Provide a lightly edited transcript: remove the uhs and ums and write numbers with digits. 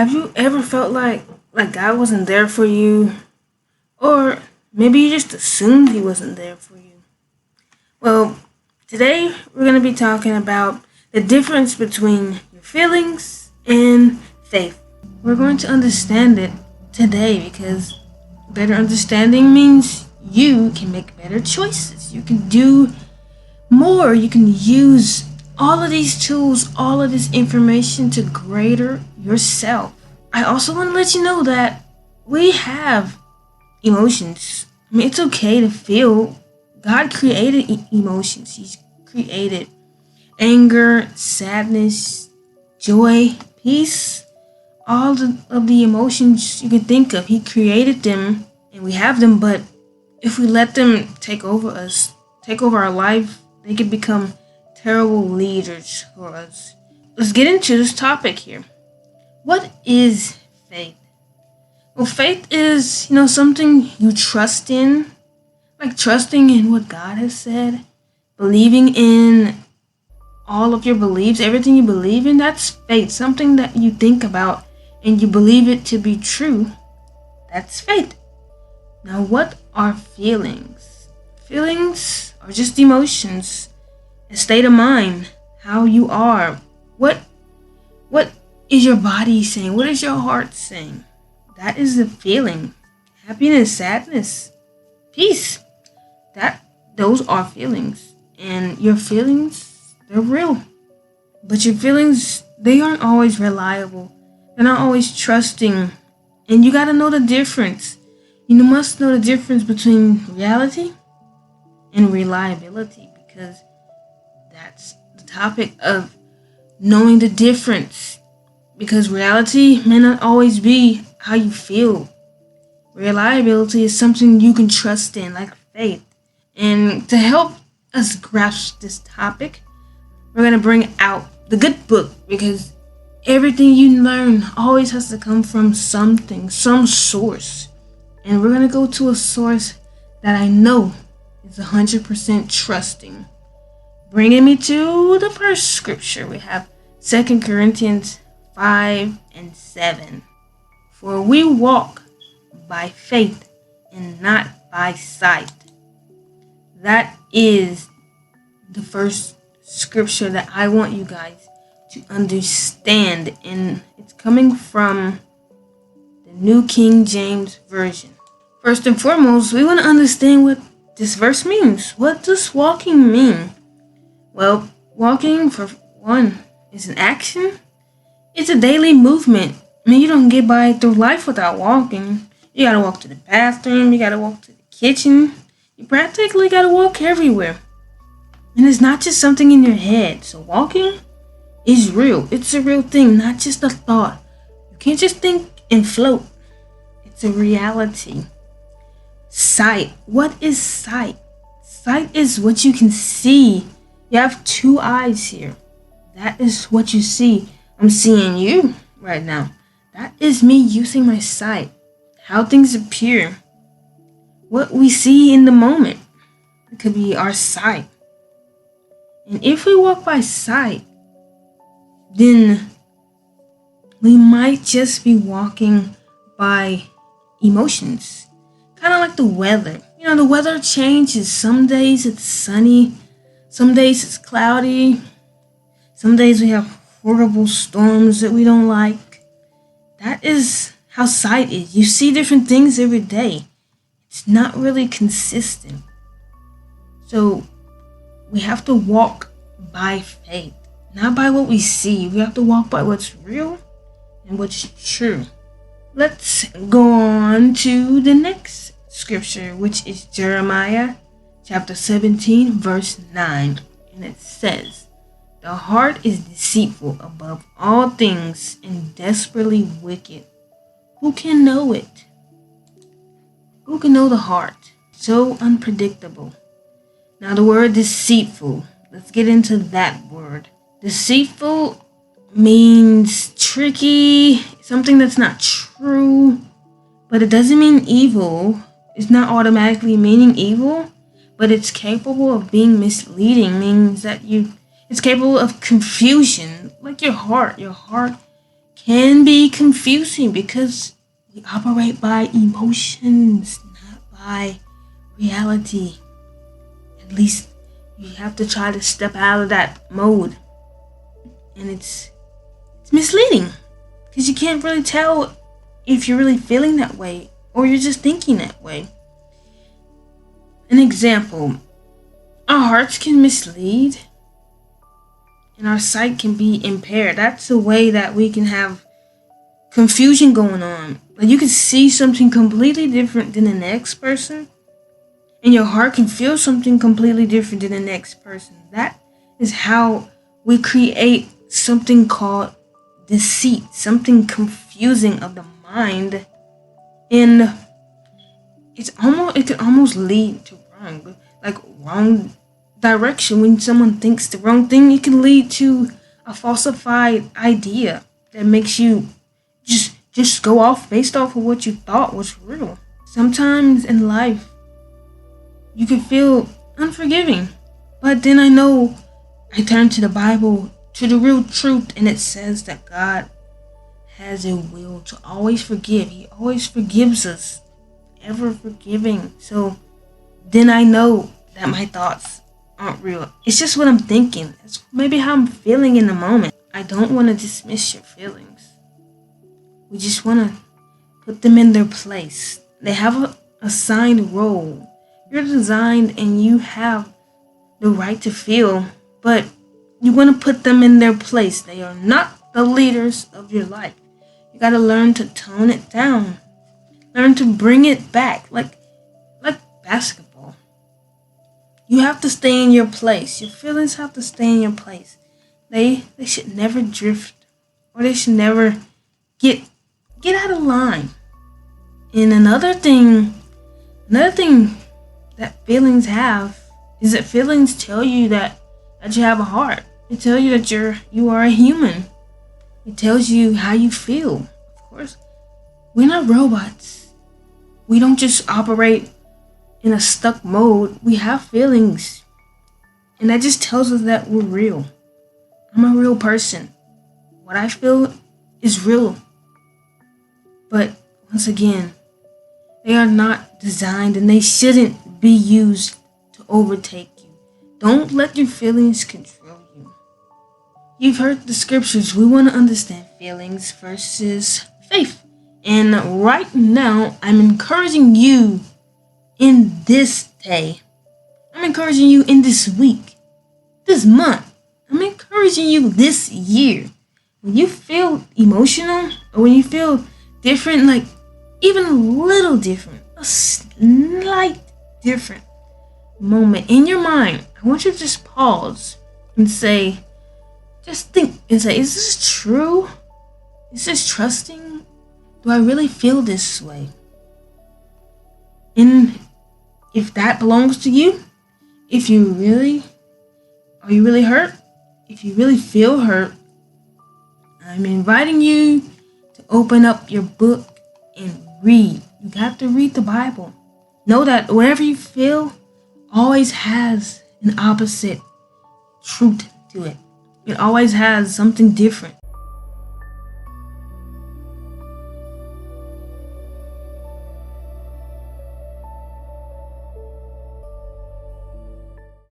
Have you ever felt like God wasn't there for you? Or maybe you just assumed he wasn't there for you? Well, today we're going to be talking about the difference between your feelings and faith. We're going to understand it today because better understanding means you can make better choices. You can do more. You can use all of these tools, all of this information to greater yourself. I also want to let you know that we have emotions. I mean, it's okay to feel. God created emotions. He's created anger, sadness, joy, peace, of the emotions you can think of. He created them and we have them, but if we let them take over us, take over our life, they can become terrible leaders for us. Let's get into this topic here. What is faith? Well, faith is, something you trust in, like trusting in what God has said, believing in all of your beliefs, everything you believe in, that's faith. Something that you think about and you believe it to be true, that's faith. Now, what are feelings? Feelings are just emotions, a state of mind, how you are. What is your body saying? What is your heart saying? That is the feeling. Happiness, sadness, peace. Those are feelings. And your feelings, they're real. But your feelings, they aren't always reliable. They're not always trusting. And you gotta know the difference. You must know the difference between reality and reliability, because that's the topic of knowing the difference. Because reality may not always be how you feel. Reliability is something you can trust in, like faith. And to help us grasp this topic, we're going to bring out the good book, because everything you learn always has to come from something, some source. And we're going to go to a source that I know is 100% trusting. Bringing me to the first scripture, we have 2 Corinthians 5 and 7. For we walk by faith and not by sight. That is the first scripture that I want you guys to understand. And it's coming from the New King James Version. First and foremost, we want to understand what this verse means. What does walking mean? Well, walking, for one, is an action. It's a daily movement. I mean, you don't get by through life without walking. You gotta walk to the bathroom. You gotta walk to the kitchen. You practically gotta walk everywhere. And it's not just something in your head. So walking is real. It's a real thing, not just a thought. You can't just think and float. It's a reality. Sight. What is sight? Sight is what you can see. You have two eyes here. That is what you see. I'm seeing you right now. That is me using my sight. How things appear. What we see in the moment. It could be our sight. And if we walk by sight, then we might just be walking by emotions. Kind of like the weather. The weather changes. Some days it's sunny. Some days it's cloudy. Some days we have horrible storms that we don't like. That is how sight is. You see different things every day. It's not really consistent. So we have to walk by faith, not by what we see. We have to walk by what's real and what's true. Let's go on to the next scripture, which is Jeremiah chapter 17, verse 9. And it says, the heart is deceitful above all things and desperately wicked. Who can know it? Who can know the heart? So unpredictable. Now the word deceitful, let's get into that word. Deceitful means tricky, something that's not true, but it doesn't mean evil. It's not automatically meaning evil, but it's capable of being misleading, means that it's capable of confusion, like your heart. Your heart can be confusing because we operate by emotions, not by reality. At least you have to try to step out of that mode. And it's misleading because you can't really tell if you're really feeling that way or you're just thinking that way. An example, our hearts can mislead and our sight can be impaired. That's a way that we can have confusion going on. Like you can see something completely different than the next person, and your heart can feel something completely different than the next person. That is how we create something called deceit, something confusing of the mind, and it can almost lead to wrong direction. When someone thinks the wrong thing, it can lead to a falsified idea that makes you just go off based off of what you thought was real. Sometimes in life you can feel unforgiving, but then I turn to the Bible, to the real truth, and it says that God has a will to always forgive. He always forgives us, ever forgiving. So then I know that my thoughts aren't real. It's just what I'm thinking. It's maybe how I'm feeling in the moment. I don't want to dismiss your feelings. We just want to put them in their place. They have a assigned role. You're designed and you have the right to feel, but you want to put them in their place. They are not the leaders of your life. You got to learn to tone it down. Learn to bring it back, like basketball. You have to stay in your place. Your feelings have to stay in your place. They should never drift, or they should never get out of line. And another thing that feelings have is that feelings tell you that you have a heart. It tells you that you are a human. It tells you how you feel. Of course, we're not robots. We don't just operate in a stuck mode. We have feelings. And that just tells us that we're real. I'm a real person. What I feel is real. But once again, they are not designed and they shouldn't be used to overtake you. Don't let your feelings control you. You've heard the scriptures. We want to understand feelings versus faith. And right now, I'm encouraging you in this day. I'm encouraging you in this week, this month. I'm encouraging you this year. When you feel emotional or when you feel different, like even a little different, a slight different moment in your mind, I want you to just pause and just think and say, is this true? Is this trusting? Do I really feel this way? And if that belongs to you, are you really hurt? If you really feel hurt, I'm inviting you to open up your book and read. You got to read the Bible. Know that whatever you feel always has an opposite truth to it. It always has something different.